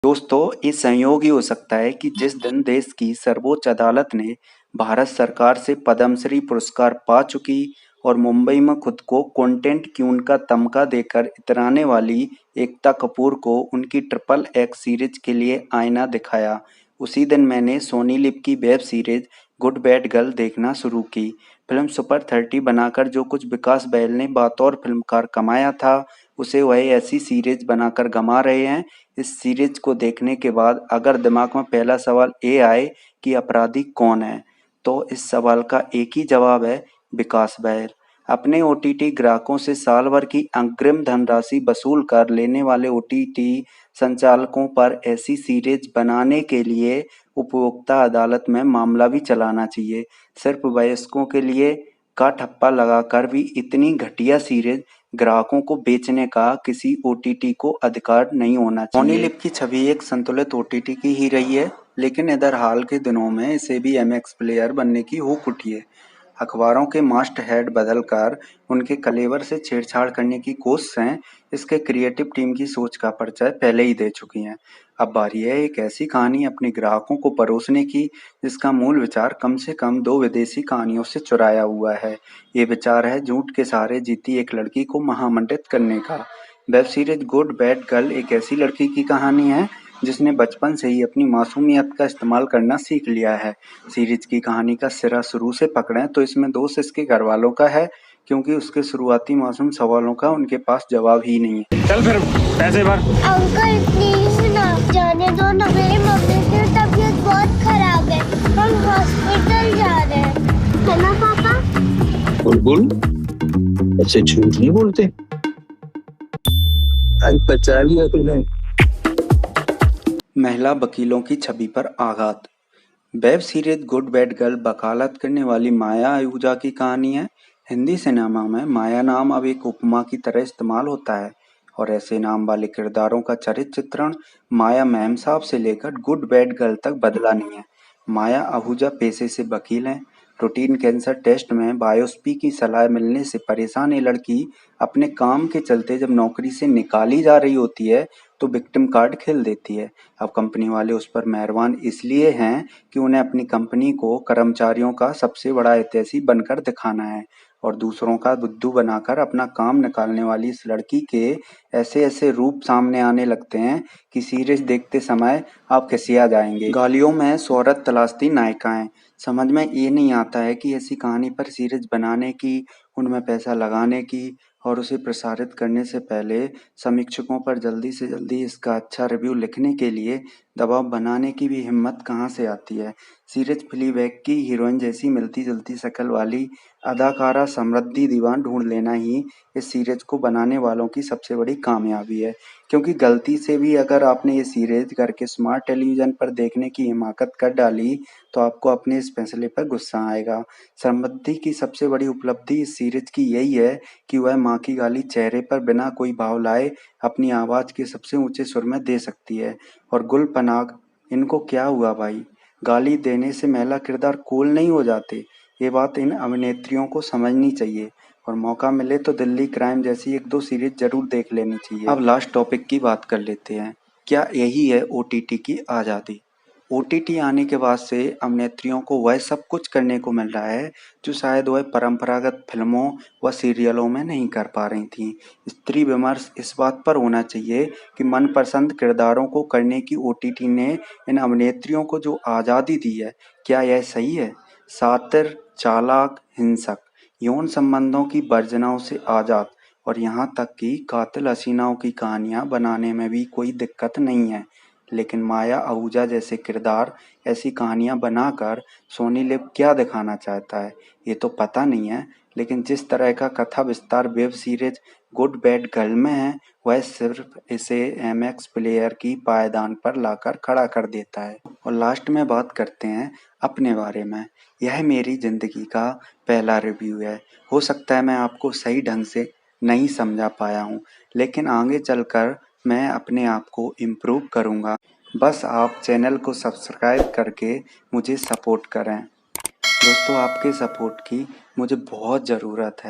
दोस्तों, ये संयोग ही हो सकता है कि जिस दिन देश की सर्वोच्च अदालत ने भारत सरकार से पद्मश्री पुरस्कार पा चुकी और मुंबई में खुद को कंटेंट क्वीन का तमगा देकर इतराने वाली एकता कपूर को उनकी ट्रिपल एक्स सीरीज के लिए आईना दिखाया, उसी दिन मैंने सोनी लिव की web series good bad girl देखना शुरू की। फिल्म सुपर 30 बनाकर जो कुछ विकास बहल ने बतौर फिल्मकार कमाया था, उसे वह ऐसी सीरीज बनाकर गंवा रहे हैं। इस सीरीज को देखने के बाद अगर दिमाग में पहला सवाल ये आए कि अपराधी कौन है, तो इस सवाल का एक ही जवाब है, विकास बहल। अपने ओटीटी ग्राहकों से साल भर की अग्रिम धनराशि वसूल कर लेने वाले ओटीटी संचालकों पर ऐसी सीरीज बनाने के लिए उपभोक्ता अदालत में मामला भी चलाना चाहिए। सिर्फ वयस्कों के लिए का ठप्पा लगाकर भी इतनी घटिया सीरीज ग्राहकों को बेचने का किसी ओटीटी को अधिकार नहीं होना चाहिए। सोनी लिव की छवि एक संतुलित ओटीटी की ही रही है, लेकिन इधर हाल के दिनों में इसे भी एमएक्स प्लेयर बनने की हुक उठी है। अखबारों के मास्ट हेड बदलकर उनके कलेवर से छेड़छाड़ करने की कोशिशें इसके क्रिएटिव टीम की सोच का परिचय पहले ही दे चुकी हैं। अब बारी है एक ऐसी कहानी अपने ग्राहकों को परोसने की जिसका मूल विचार कम से कम 2 विदेशी कहानियों से चुराया हुआ है। ये विचार है झूठ के सहारे जीती एक लड़की को महामंडित करने का। Web series good bad girl एक ऐसी लड़की की कहानी है जिसने बचपन से ही अपनी मासूमियत का इस्तेमाल करना सीख लिया है। सीरीज की कहानी का सिरा शुरू से पकड़ें तो इसमें दोष इसके घर वालों का है, क्योंकि उसके शुरुआती मासूम सवालों का उनके पास जवाब ही नहीं है। चल फिर पैसे भर। अंकल प्लीज ना जाने दो ना, मेरी मम्मी की तबीयत बहुत खराब है, हम हॉस्पिटल जा रहे हैं, है ना पापा? बुलबुल ऐसे झूठ नहीं बोलते। आज बचा लिया तूने। महिला वकीलों की छवि पर आघात। Web series good bad girl वकालत करने वाली माया आहूजा की कहानी है। हिंदी सिनेमा में माया नाम अब एक उपमा की तरह इस्तेमाल होता है और ऐसे नाम वाले किरदारों का चरित्र चित्रण माया मैम साहब से लेकर गुड बैड गर्ल तक बदला नहीं है। माया आहूजा पेशे से वकील हैं। रूटीन कैंसर टेस्ट में बायोप्सी की सलाह मिलने से परेशान ये लड़की अपने काम के चलते जब नौकरी से निकाली जा रही होती है तो विक्टिम कार्ड खेल देती है। अब कंपनी वाले उस पर मेहरबान इसलिए हैं कि उन्हें अपनी कंपनी को कर्मचारियों का सबसे बड़ा हितैषी बनकर दिखाना है और दूसरों का बुद्धू बनाकर अपना काम निकालने वाली इस लड़की के ऐसे ऐसे रूप सामने आने लगते हैं कि सीरीज देखते समय आप खिसिया जाएंगे। गालियों में शोहरत तलाशती नायिकाएं। समझ में ये नहीं आता है कि ऐसी कहानी पर सीरीज बनाने की, उनमें पैसा लगाने की और उसे प्रसारित करने से पहले समीक्षकों पर जल्दी से जल्दी इसका अच्छा रिव्यू लिखने के लिए दबाव बनाने की भी हिम्मत कहाँ से आती है। सीरीज फ्लीबैग की हीरोइन जैसी मिलती जुलती शक्ल वाली अदाकारा समृद्धि दीवान ढूंढ लेना ही इस सीरीज को बनाने वालों की सबसे बड़ी कामयाबी है, क्योंकि गलती से भी अगर आपने ये सीरीज घर के स्मार्ट टेलीविजन पर देखने की हिमाकत कर डाली तो आपको अपने इस फैसले पर गुस्सा आएगा। समृद्धि की सबसे बड़ी उपलब्धि इस सीरीज की यही है कि वह माँ की गाली चेहरे पर बिना कोई भाव लाए अपनी आवाज के सबसे ऊंचे सुर में दे सकती है। और गुल पनाग, इनको क्या हुआ भाई? गाली देने से महिला किरदार कूल नहीं हो जाते? ये बात इन अभिनेत्रियों को समझनी चाहिए और मौका मिले तो दिल्ली क्राइम जैसी 1-2 सीरीज जरूर देख लेनी चाहिए। अब लास्ट टॉपिक की बात कर लेते हैं। क्या यही है ओटीटी की आज़ादी? ओटीटी आने के बाद से अभिनेत्रियों को वह सब कुछ करने को मिल रहा है जो शायद वह परंपरागत फिल्मों व सीरियलों में नहीं कर पा रही थीं। स्त्री विमर्श इस बात पर होना चाहिए कि मनपसंद किरदारों को करने की ओटीटी ने इन अभिनेत्रियों को जो आज़ादी दी है, क्या यह सही है? शातिर, चालाक, हिंसक, यौन संबंधों की वर्जनाओं से आज़ाद और यहाँ तक कि कातिल हसीनाओं की कहानियाँ बनाने में भी कोई दिक्कत नहीं है। लेकिन माया आहूजा जैसे किरदार ऐसी कहानियां बनाकर सोनी लिव क्या दिखाना चाहता है ये तो पता नहीं है, लेकिन जिस तरह का कथा विस्तार web series good bad girl में है वह सिर्फ इसे एमएक्स प्लेयर की पायदान पर लाकर खड़ा कर देता है। और लास्ट में बात करते हैं अपने बारे में। यह मेरी जिंदगी का पहला रिव्यू है। हो सकता है मैं आपको सही ढंग से नहीं समझा पाया हूँ, लेकिन आगे चलकर मैं अपने आप को इम्प्रूव करूँगा। बस आप चैनल को सब्सक्राइब करके मुझे सपोर्ट करें। दोस्तों, आपके सपोर्ट की मुझे बहुत ज़रूरत है।